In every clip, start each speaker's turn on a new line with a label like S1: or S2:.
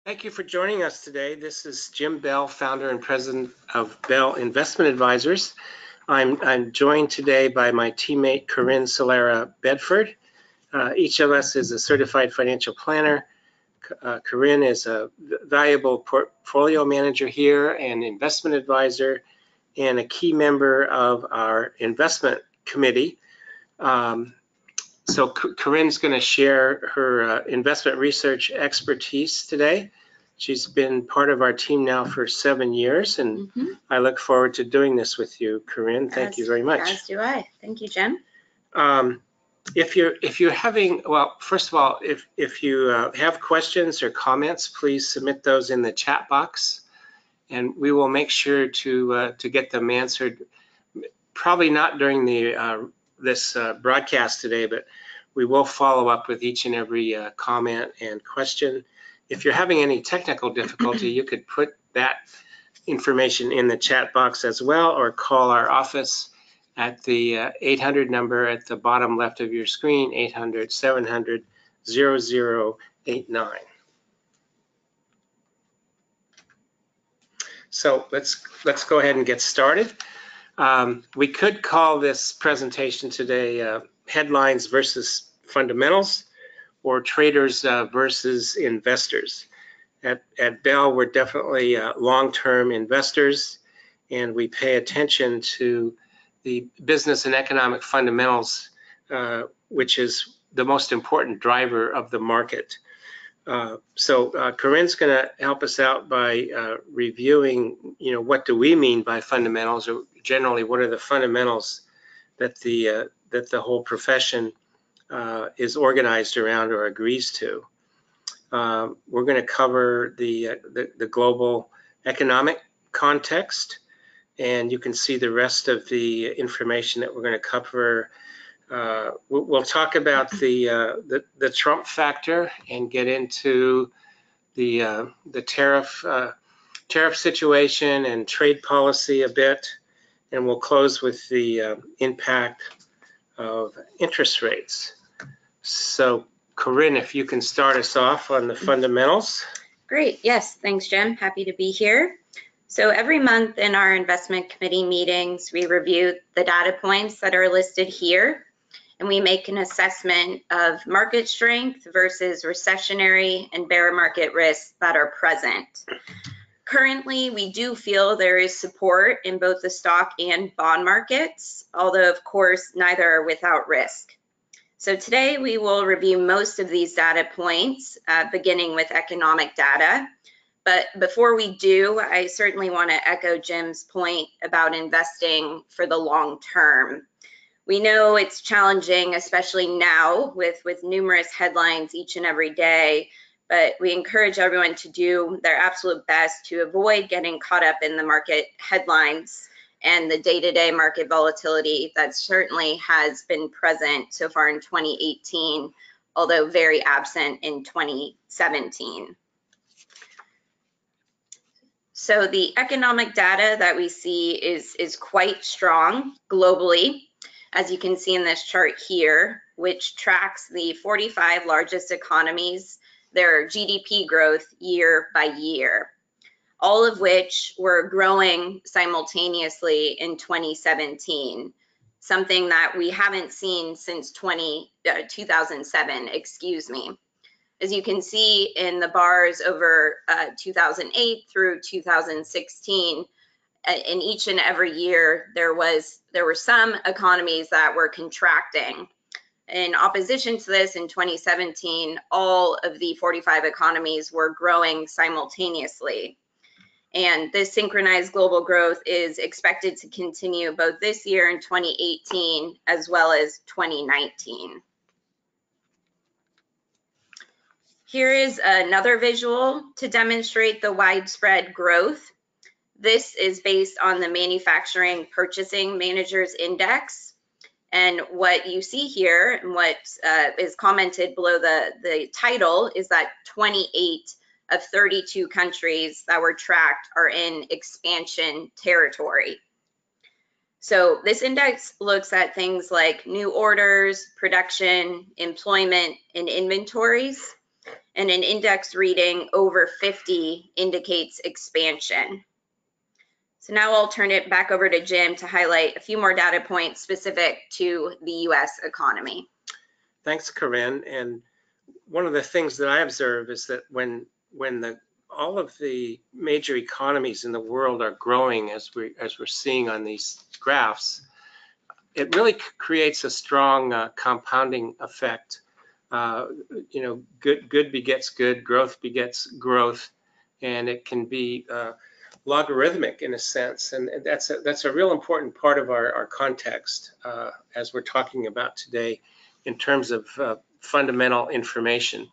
S1: Thank you for joining us today. This is Jim Bell, founder and president of Bell Investment Advisors. I'm joined today by my teammate, Corinne Salera Bedford. Each of us is a certified financial planner. Corinne is a valuable portfolio manager here and investment advisor and a key member of our investment committee. So Corinne's going to share her investment research expertise today. She's been part of our team now for 7 years, and I look forward to doing this with you, Corinne. Thank you very much.
S2: As do I. Thank you, Jim.
S1: If you're having, well, first of all, if you have questions or comments, please submit those in the chat box, and we will make sure to get them answered. Probably not during the this broadcast today, but we will follow up with each and every comment and question. If you're having any technical difficulty, you could put that information in the chat box as well, or call our office at the 800 number at the bottom left of your screen, 800-700-0089. So let's go ahead and get started. We could call this presentation today headlines versus fundamentals, or traders versus investors. At Bell, we're definitely long-term investors, and we pay attention to the business and economic fundamentals, which is the most important driver of the market. So Corinne's going to help us out by reviewing, what do we mean by fundamentals, or generally what are the fundamentals that the whole profession is organized around or agrees to. We're going to cover the global economic context, and you can see the rest of the information that we're going to cover. We'll talk about the Trump factor and get into the tariff situation and trade policy a bit, and we'll close with the impact of interest rates. So, Corinne, if you can start us off on the fundamentals.
S2: Great. Yes. Thanks, Jim. Happy to be here. So every month in our investment committee meetings, we review the data points that are listed here, and we make an assessment of market strength versus recessionary and bear market risks that are present. Currently, we do feel there is support in both the stock and bond markets, although of course, neither are without risk. So today we will review most of these data points, beginning with economic data. But before we do, I certainly want to echo Jim's point about investing for the long term. We know it's challenging, especially now with numerous headlines each and every day, but we encourage everyone to do their absolute best to avoid getting caught up in the market headlines and the day-to-day market volatility that certainly has been present so far in 2018, although very absent in 2017. So the economic data that we see is quite strong globally, as you can see in this chart here, which tracks the 45 largest economies, their GDP growth year by year, all of which were growing simultaneously in 2017, something that we haven't seen since 2007, excuse me. As you can see in the bars over 2008 through 2016, in each and every year, there were some economies that were contracting. In opposition to this, in 2017, all of the 45 economies were growing simultaneously. And this synchronized global growth is expected to continue both this year in 2018 as well as 2019. Here is another visual to demonstrate the widespread growth. This is based on the Manufacturing Purchasing Managers Index. And what you see here and what is commented below the title is that 28 of 32 countries that were tracked are in expansion territory. So this index looks at things like new orders, production, employment, and inventories. and an index reading over 50 indicates expansion. So now I'll turn it back over to Jim to highlight a few more data points specific to the US economy.
S1: Thanks, Corinne. And one of the things that I observe is that when all of the major economies in the world are growing, as we're seeing on these graphs, it really creates a strong compounding effect. You know, good begets good, growth begets growth, and it can be logarithmic in a sense, and that's a real important part of our context as we're talking about today in terms of fundamental information.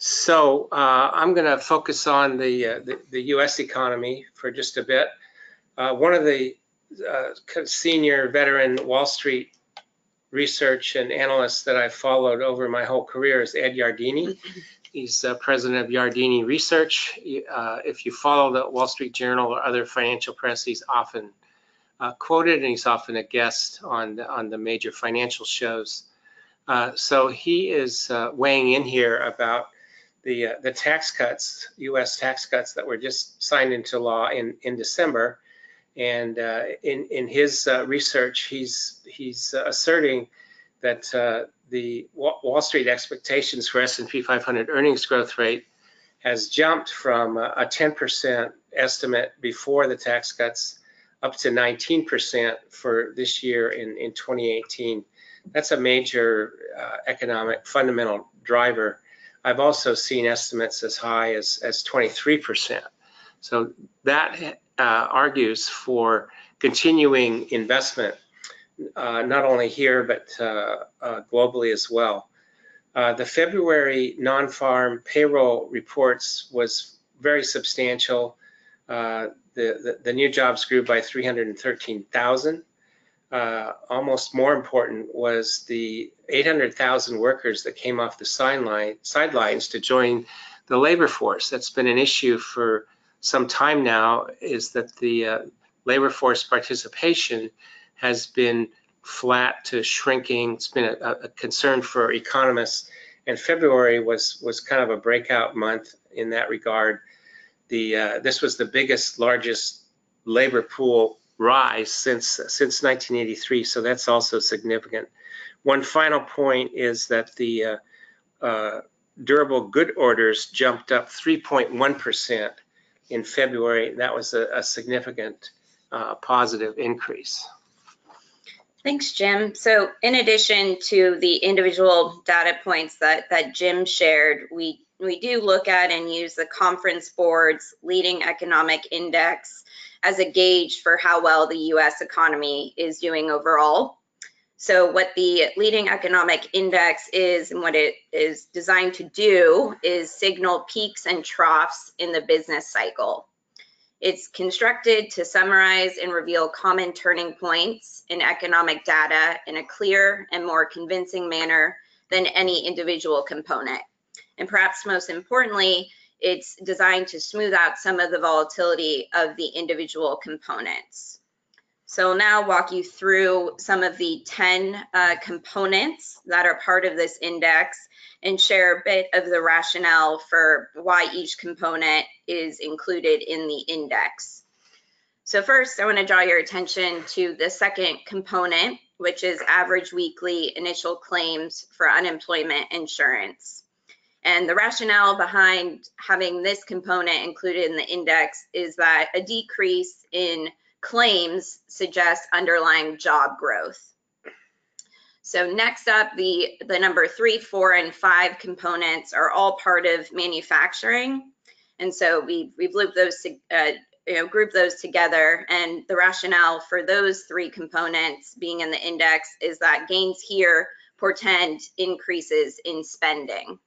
S1: So I'm going to focus on the U.S. economy for just a bit. One of the senior veteran Wall Street research and analysts that I've followed over my whole career is Ed Yardeni. He's president of Yardeni Research. If you follow the Wall Street Journal or other financial press, he's often quoted, and he's often a guest on the major financial shows. So he is weighing in here about the tax cuts, U.S. tax cuts that were just signed into law in December. And in his research, he's asserting that the Wall Street expectations for S&P 500 earnings growth rate has jumped from a 10% estimate before the tax cuts up to 19% for this year in 2018. That's a major economic fundamental driver. I've also seen estimates as high as 23%. So that argues for continuing investment, not only here, but globally as well. The February non-farm payroll reports was very substantial. The new jobs grew by 313,000. Almost more important was the 800,000 workers that came off the sidelines to join the labor force. That's been an issue for some time now, is that the labor force participation has been flat to shrinking. It's been a concern for economists, and February was kind of a breakout month in that regard. This was the largest labor pool rise since 1983, so that's also significant. One final point is that the durable good orders jumped up 3.1% in February. That was a significant positive increase.
S2: Thanks, Jim. So in addition to the individual data points that Jim shared, we do look at and use the Conference Board's leading economic index as a gauge for how well the U.S. economy is doing overall. So what the leading economic index is and what it is designed to do is signal peaks and troughs in the business cycle. It's constructed to summarize and reveal common turning points in economic data in a clear and more convincing manner than any individual component. And perhaps most importantly, it's designed to smooth out some of the volatility of the individual components. So I'll now walk you through some of the 10 components that are part of this index and share a bit of the rationale for why each component is included in the index. So first, I want to draw your attention to the second component, which is average weekly initial claims for unemployment insurance. And the rationale behind having this component included in the index is that a decrease in claims suggests underlying job growth. So next up, the number 3, 4, and 5 components are all part of manufacturing. And so we've looped those, grouped those together. And the rationale for those 3 components being in the index is that gains here portend increases in spending.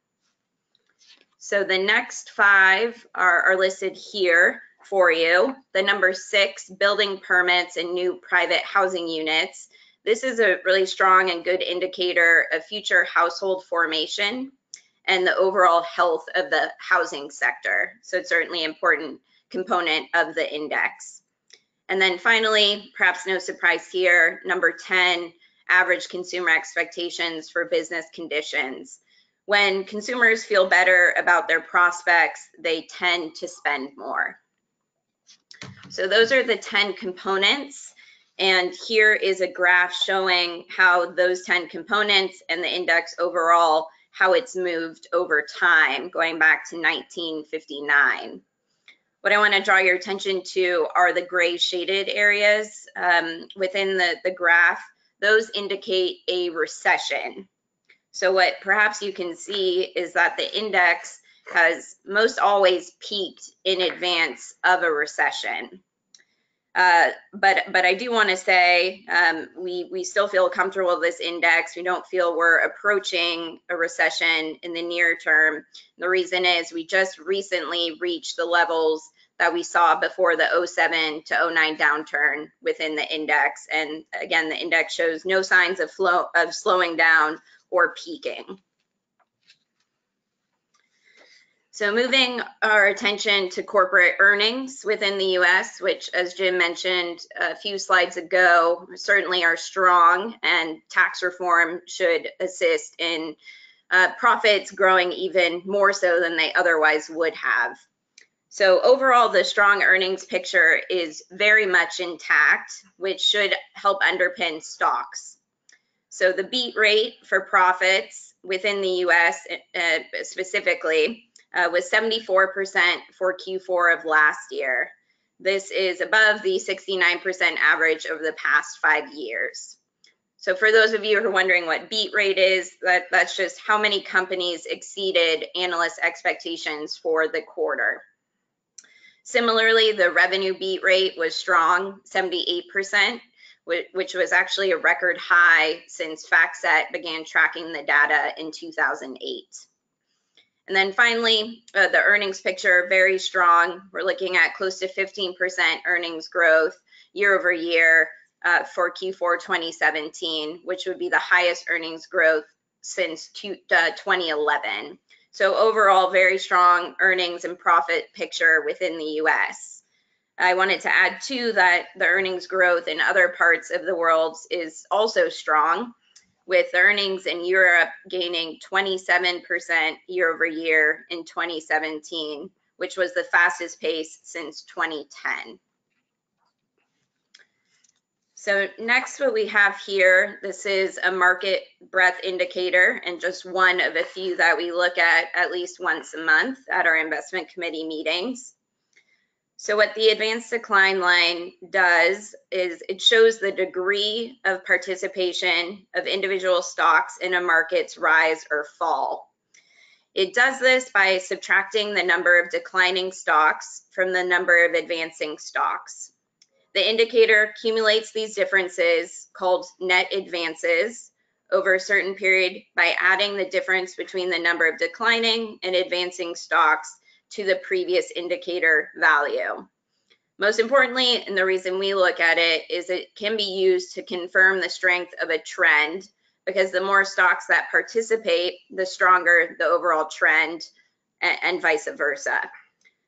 S2: So the next 5 are listed here for you. The number 6, building permits and new private housing units. This is a really strong and good indicator of future household formation and the overall health of the housing sector. So it's certainly an important component of the index. And then finally, perhaps no surprise here, number 10, average consumer expectations for business conditions. When consumers feel better about their prospects, they tend to spend more. So those are the 10 components. And here is a graph showing how those 10 components and the index overall, how it's moved over time, going back to 1959. What I want to draw your attention to are the gray shaded areas within the graph. Those indicate a recession. So what perhaps you can see is that the index has most always peaked in advance of a recession. But I do want to say we still feel comfortable with this index. We don't feel we're approaching a recession in the near term. The reason is we just recently reached the levels that we saw before the 07 to 09 downturn within the index. And again, the index shows no signs of slowing down or peaking. So moving our attention to corporate earnings within the US, which as Jim mentioned a few slides ago, certainly are strong, and tax reform should assist in profits growing even more so than they otherwise would have. So overall, the strong earnings picture is very much intact, which should help underpin stocks. So the beat rate for profits within the US specifically was 74% for Q4 of last year. This is above the 69% average over the past 5 years. So for those of you who are wondering what beat rate is, that's just how many companies exceeded analyst expectations for the quarter. Similarly, the revenue beat rate was strong, 78%, which was actually a record high since FactSet began tracking the data in 2008. And then finally, the earnings picture, very strong. We're looking at close to 15% earnings growth year over year for Q4 2017, which would be the highest earnings growth since 2011. So overall, very strong earnings and profit picture within the US. I wanted to add too that the earnings growth in other parts of the world is also strong, with earnings in Europe gaining 27% year over year in 2017, which was the fastest pace since 2010. So next, what we have here, this is a market breadth indicator and just one of a few that we look at least once a month at our investment committee meetings. So what the advanced decline line does is it shows the degree of participation of individual stocks in a market's rise or fall. It does this by subtracting the number of declining stocks from the number of advancing stocks. The indicator accumulates these differences, called net advances, over a certain period by adding the difference between the number of declining and advancing stocks to the previous indicator value. Most importantly, and the reason we look at it, is it can be used to confirm the strength of a trend, because the more stocks that participate, the stronger the overall trend, and vice versa.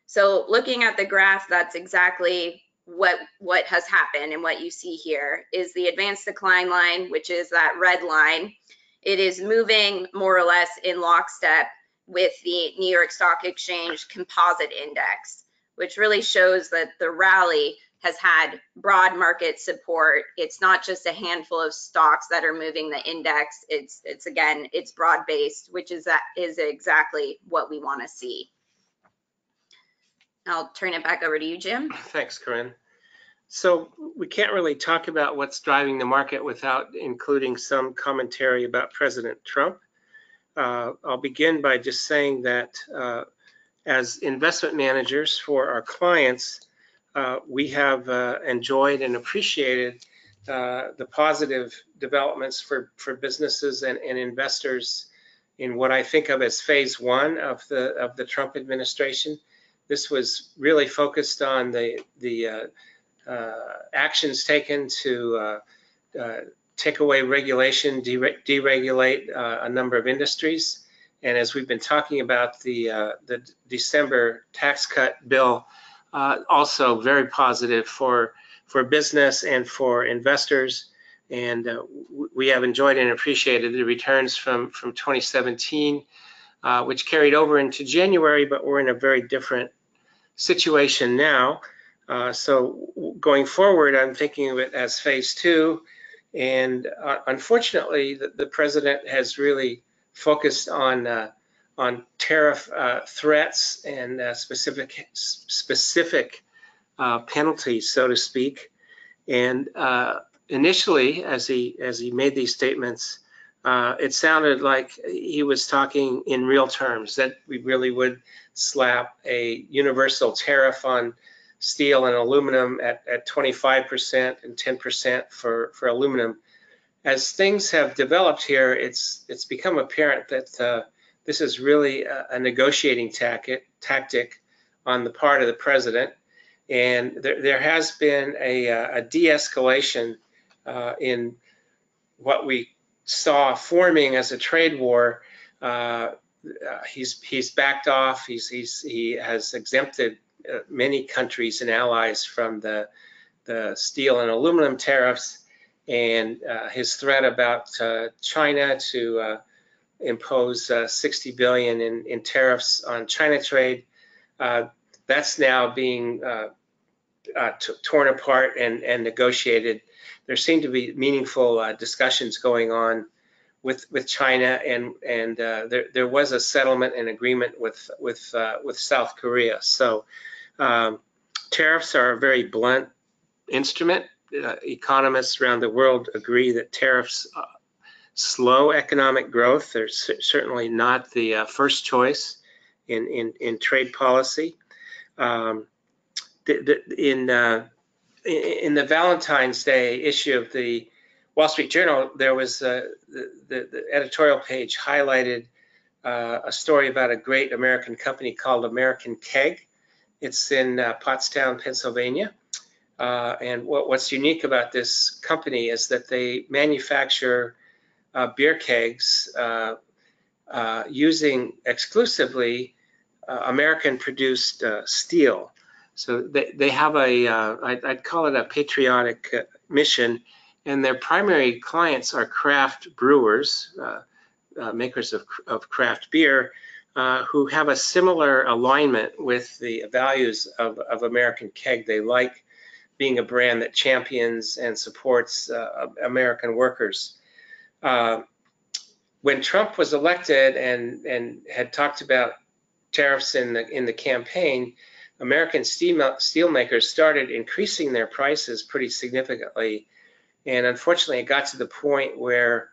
S2: So looking at the graph, that's exactly what has happened, and what you see here is the advanced decline line, which is that red line. It is moving more or less in lockstep with the New York Stock Exchange Composite Index, which really shows that the rally has had broad market support. It's not just a handful of stocks that are moving the index. It's broad-based, which is exactly what we want to see. I'll turn it back over to you, Jim.
S1: Thanks, Corinne. So we can't really talk about what's driving the market without including some commentary about President Trump. I'll begin by just saying that as investment managers for our clients, we have enjoyed and appreciated the positive developments for businesses and investors in what I think of as phase one of the Trump administration. This was really focused on the actions taken to take away regulation, deregulate a number of industries. And as we've been talking about, the December tax cut bill, also very positive for business and for investors. and we have enjoyed and appreciated the returns from 2017, which carried over into January, but we're in a very different situation now. So going forward, I'm thinking of it as phase 2, and unfortunately, the president has really focused on tariff threats and specific penalties, so to speak. And initially, as he made these statements, it sounded like he was talking in real terms, that we really would slap a universal tariff on steel and aluminum at 25% and 10% for aluminum. As things have developed here, it's become apparent that this is really a negotiating tactic on the part of the president. And there has been a de-escalation in what we saw forming as a trade war. He's backed off. He has exempted many countries and allies from the steel and aluminum tariffs, and his threat about China to impose 60 billion in tariffs on China trade, that's now being torn apart and negotiated. There seem to be meaningful discussions going on with China, and there was a settlement and agreement with South Korea. So tariffs are a very blunt instrument. Economists around the world agree that tariffs slow economic growth. They're certainly not the first choice in trade policy. In the Valentine's Day issue of the Wall Street Journal, there was the editorial page highlighted a story about a great American company called American Keg. It's in Pottstown, Pennsylvania. And what's unique about this company is that they manufacture beer kegs using exclusively American-produced steel. So they have I'd call it a patriotic mission, and their primary clients are craft brewers, makers of craft beer, who have a similar alignment with the values of American Keg. They like being a brand that champions and supports American workers. When Trump was elected and had talked about tariffs in the campaign, American steel makers started increasing their prices pretty significantly. And unfortunately, it got to the point where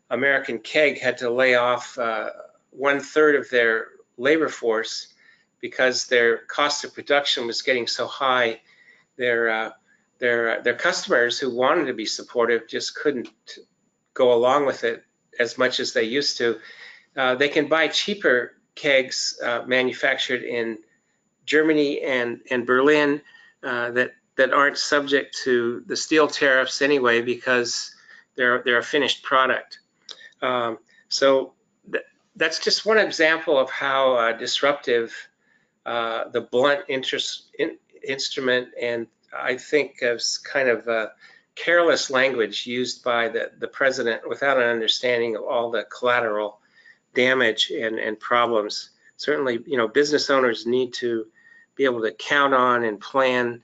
S1: American Keg had to lay off 1/3 of their labor force because their cost of production was getting so high. Their customers who wanted to be supportive just couldn't go along with it as much as they used to. They can buy cheaper kegs manufactured in Germany and Berlin that aren't subject to the steel tariffs anyway, because they're a finished product. So that's just one example of how disruptive the blunt instrument, and I think as kind of careless language used by the president without an understanding of all the collateral damage and problems. Certainly, business owners need to be able to count on and plan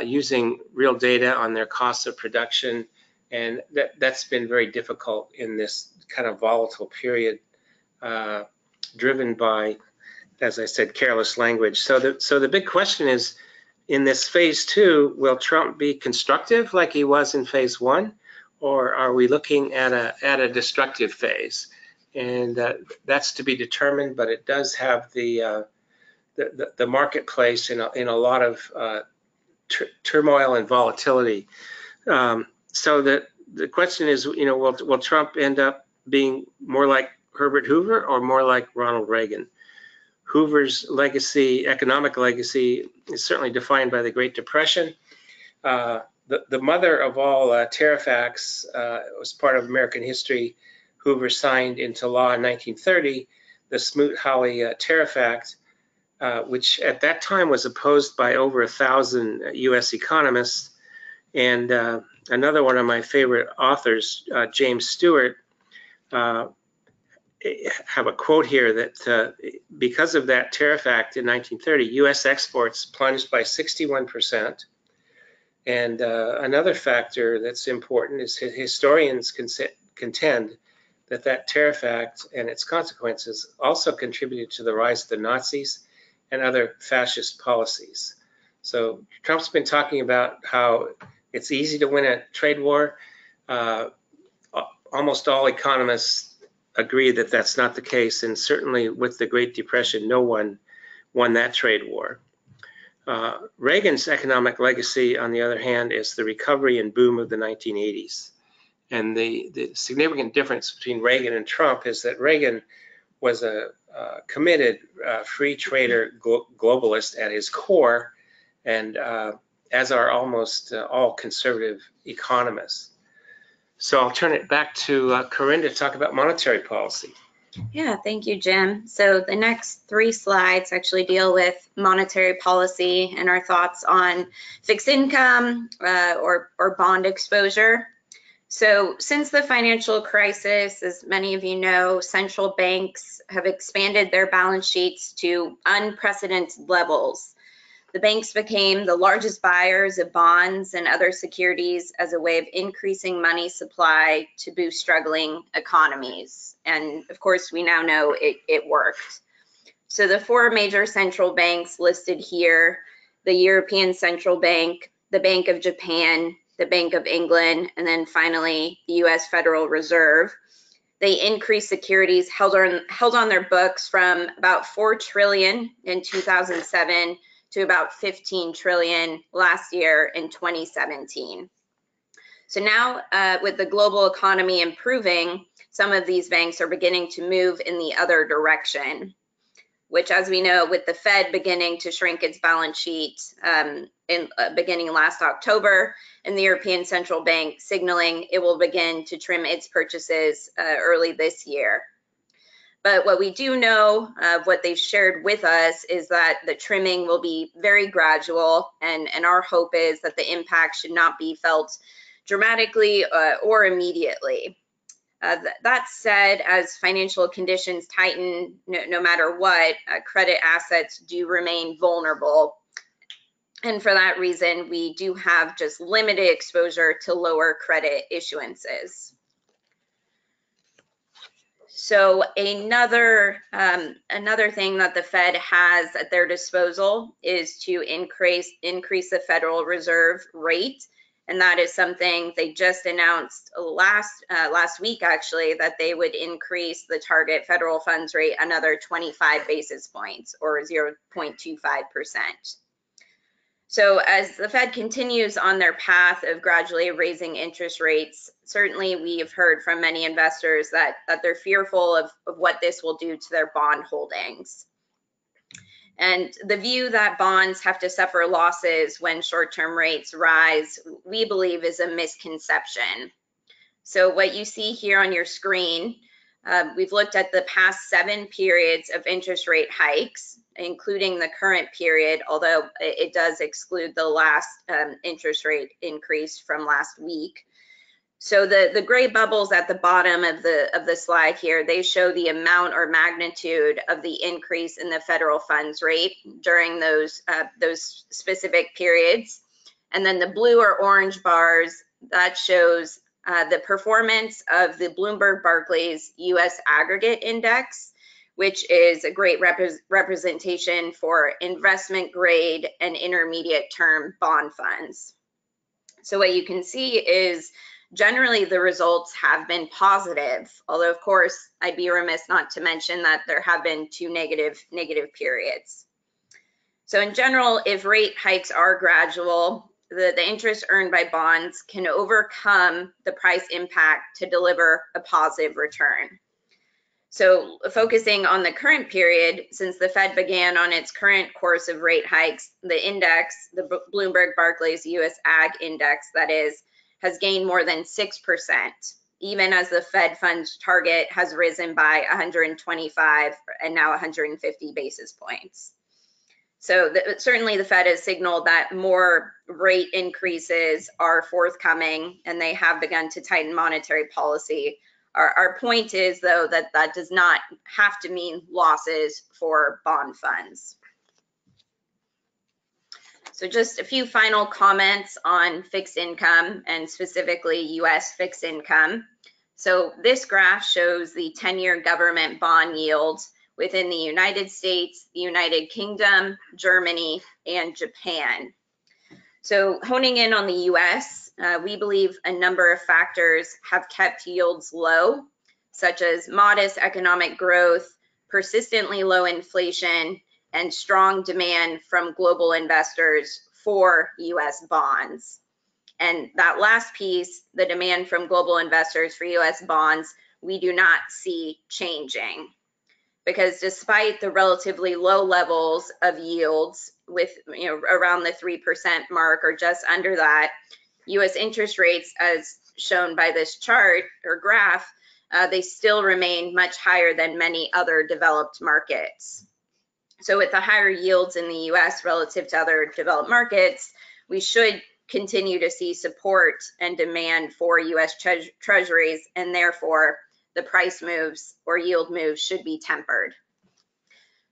S1: using real data on their costs of production, and that's been very difficult in this kind of volatile period, driven by, as I said, careless language. So the big question is, in this phase 2, will Trump be constructive like he was in phase 1, or are we looking at a destructive phase? And that's to be determined, but it does have the marketplace in a lot of turmoil and volatility. So the question is, will Trump end up being more like Herbert Hoover or more like Ronald Reagan? Hoover's legacy, economic legacy, is certainly defined by the Great Depression. The mother of all tariff acts was part of American history. Hoover signed into law in 1930 the Smoot-Hawley Tariff Act, which at that time was opposed by over 1,000 U.S. economists. And Another one of my favorite authors, James Stewart, have a quote here that because of that tariff act in 1930, U.S. exports plunged by 61%. And another factor that's important is historians contend that that tariff act and its consequences also contributed to the rise of the Nazis and other fascist policies. So Trump's been talking about how it's easy to win a trade war. Almost all economists agree that that's not the case, and certainly with the Great Depression, no one won that trade war. Reagan's economic legacy, on the other hand, is the recovery and boom of the 1980s. And the significant difference between Reagan and Trump is that Reagan was a committed free trader globalist at his core, and as are almost all conservative economists. So I'll turn it back to Corinne to talk about monetary policy.
S2: Yeah, thank you, Jim. So the next 3 slides actually deal with monetary policy and our thoughts on fixed income or bond exposure. So since the financial crisis, as many of you know, central banks have expanded their balance sheets to unprecedented levels. The banks became the largest buyers of bonds and other securities as a way of increasing money supply to boost struggling economies. And of course, we now know it worked. So the 4 major central banks listed here, the European Central Bank, the Bank of Japan, the Bank of England, and then finally the US Federal Reserve. They increased securities held on their books from about 4 trillion in 2007 to about 15 trillion last year in 2017. So now with the global economy improving, some of these banks are beginning to move in the other direction, which, as we know, with the Fed beginning to shrink its balance sheet beginning last October, and the European Central Bank signaling it will begin to trim its purchases early this year. But what we do know, what they've shared with us, is that the trimming will be very gradual, and our hope is that the impact should not be felt dramatically or immediately. That said, as financial conditions tighten, no matter what, credit assets do remain vulnerable. And for that reason, we do have just limited exposure to lower credit issuances. So another thing that the Fed has at their disposal is to increase the Federal Reserve rate. And that is something they just announced last week, actually, that they would increase the target federal funds rate another 25 basis points, or 0.25%. So as the Fed continues on their path of gradually raising interest rates, certainly we have heard from many investors that they're fearful of what this will do to their bond holdings. And the view that bonds have to suffer losses when short-term rates rise, we believe, is a misconception. So what you see here on your screen, we've looked at the past 7 periods of interest rate hikes, including the current period, although it does exclude the last interest rate increase from last week. So the gray bubbles at the bottom of the slide here, they show the amount or magnitude of the increase in the federal funds rate during those specific periods. And then the blue or orange bars, that shows the performance of the Bloomberg Barclays US Aggregate Index, which is a great representation for investment grade and intermediate term bond funds. So what you can see is generally the results have been positive, although of course I'd be remiss not to mention that there have been 2 negative periods. So in general, if rate hikes are gradual, the interest earned by bonds can overcome the price impact to deliver a positive return. So focusing on the current period, since the Fed began on its current course of rate hikes, the index, the Bloomberg Barclays US Ag Index, that is, has gained more than 6%, even as the Fed funds target has risen by 125 and now 150 basis points. So certainly the Fed has signaled that more rate increases are forthcoming, and they have begun to tighten monetary policy. Our point is, though, that that does not have to mean losses for bond funds. So just a few final comments on fixed income, and specifically US fixed income. So this graph shows the 10-year government bond yields within the United States, the United Kingdom, Germany, and Japan. So honing in on the US, we believe a number of factors have kept yields low, such as modest economic growth, persistently low inflation, and strong demand from global investors for US bonds. And that last piece, the demand from global investors for US bonds, we do not see changing. Because despite the relatively low levels of yields with around the 3% mark or just under that, US interest rates, as shown by this chart or graph, they still remain much higher than many other developed markets. So with the higher yields in the US relative to other developed markets, we should continue to see support and demand for US treasuries, and therefore the price moves or yield moves should be tempered.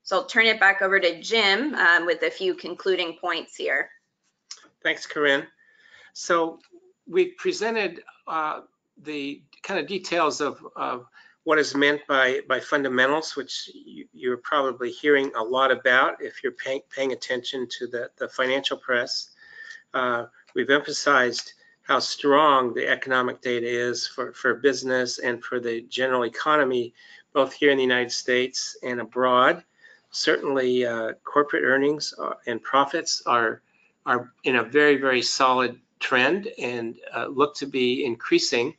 S2: So I'll turn it back over to Jim with a few concluding points here.
S1: Thanks, Corinne. So we presented the kind of details of what is meant by fundamentals, which you're probably hearing a lot about if you're paying attention to the financial press. We've emphasized how strong the economic data is for business and for the general economy, both here in the United States and abroad. Certainly, corporate earnings and profits are in a very, very solid trend and look to be increasing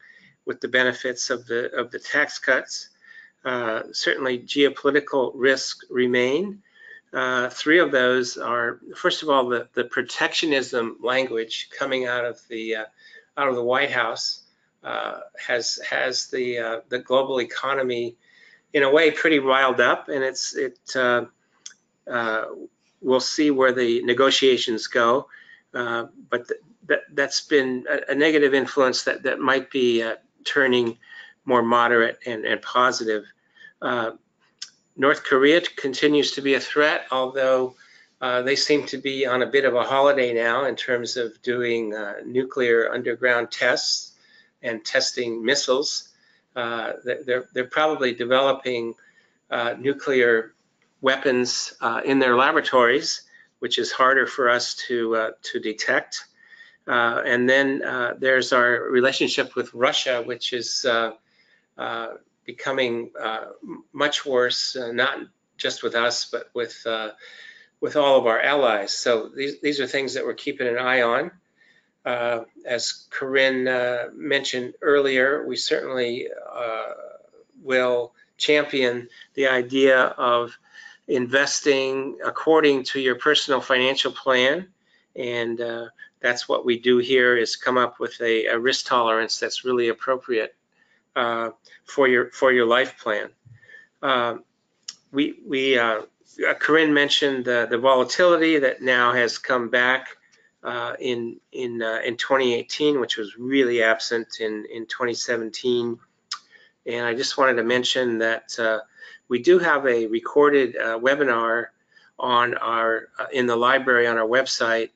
S1: with the benefits of the tax cuts. Certainly, geopolitical risks remain. Three of those are, first of all, the protectionism language coming out of the White House has the global economy in a way pretty riled up, and we'll see where the negotiations go. But that's been a negative influence that might be turning more moderate and positive. North Korea continues to be a threat, although they seem to be on a bit of a holiday now in terms of doing nuclear underground tests and testing missiles. They're probably developing nuclear weapons in their laboratories, which is harder for us to detect. And then there's our relationship with Russia, which is becoming much worse, not just with us, but with all of our allies. So these are things that we're keeping an eye on. As Corinne mentioned earlier, we certainly will champion the idea of investing according to your personal financial plan, and that's what we do here, is come up with a risk tolerance that's really appropriate for your life plan. Corinne mentioned the volatility that now has come back in 2018, which was really absent in 2017. And I just wanted to mention that we do have a recorded webinar on in the library on our website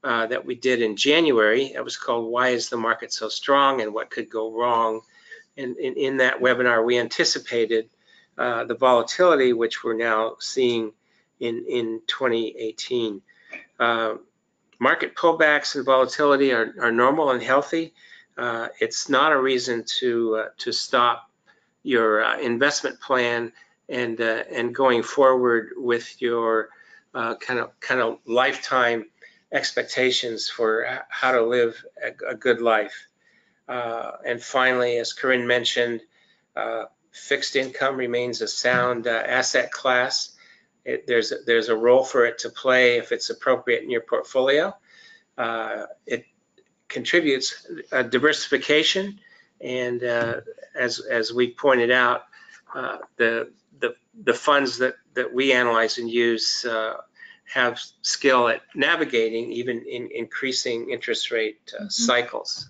S1: that we did in January. It was called "Why is the Market So Strong and What Could Go Wrong?" And in that webinar, we anticipated the volatility which we're now seeing in 2018. Market pullbacks and volatility are normal and healthy. It's not a reason to stop your investment plan and going forward with your kind of lifetime expectations for how to live a good life. And finally, as Corinne mentioned, fixed income remains a sound asset class. There's a role for it to play if it's appropriate in your portfolio. It contributes diversification, and as we pointed out, the funds that we analyze and use have skill at navigating even in increasing interest rate cycles.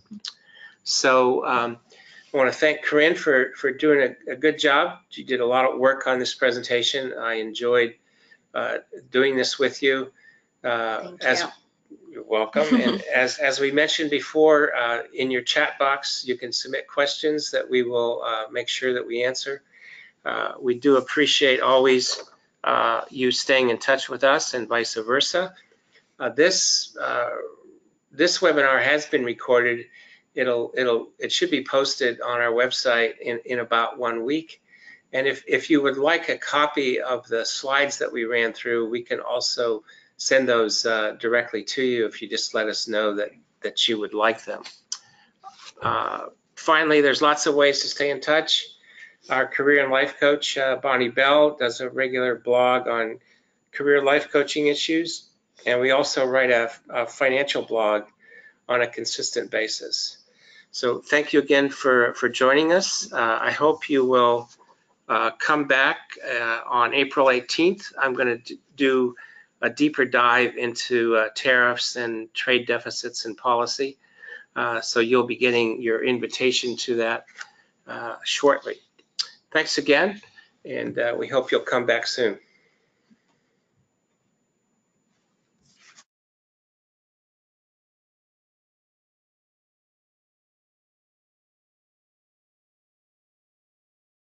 S1: So I want to thank Corinne for doing a good job. She did a lot of work on this presentation. I enjoyed doing this with you.
S2: Thank you.
S1: You're welcome. And as we mentioned before, in your chat box, you can submit questions that we will make sure that we answer. We do appreciate always you staying in touch with us and vice versa. This webinar has been recorded. It should be posted on our website in about 1 week. And if you would like a copy of the slides that we ran through, we can also send those directly to you if you just let us know that you would like them. Finally, there's lots of ways to stay in touch. Our career and life coach, Bonnie Bell, does a regular blog on career life coaching issues. And we also write a financial blog on a consistent basis. So thank you again for joining us. I hope you will come back on April 18th. I'm going to do a deeper dive into tariffs and trade deficits and policy. So you'll be getting your invitation to that shortly. Thanks again, and we hope you'll come back soon.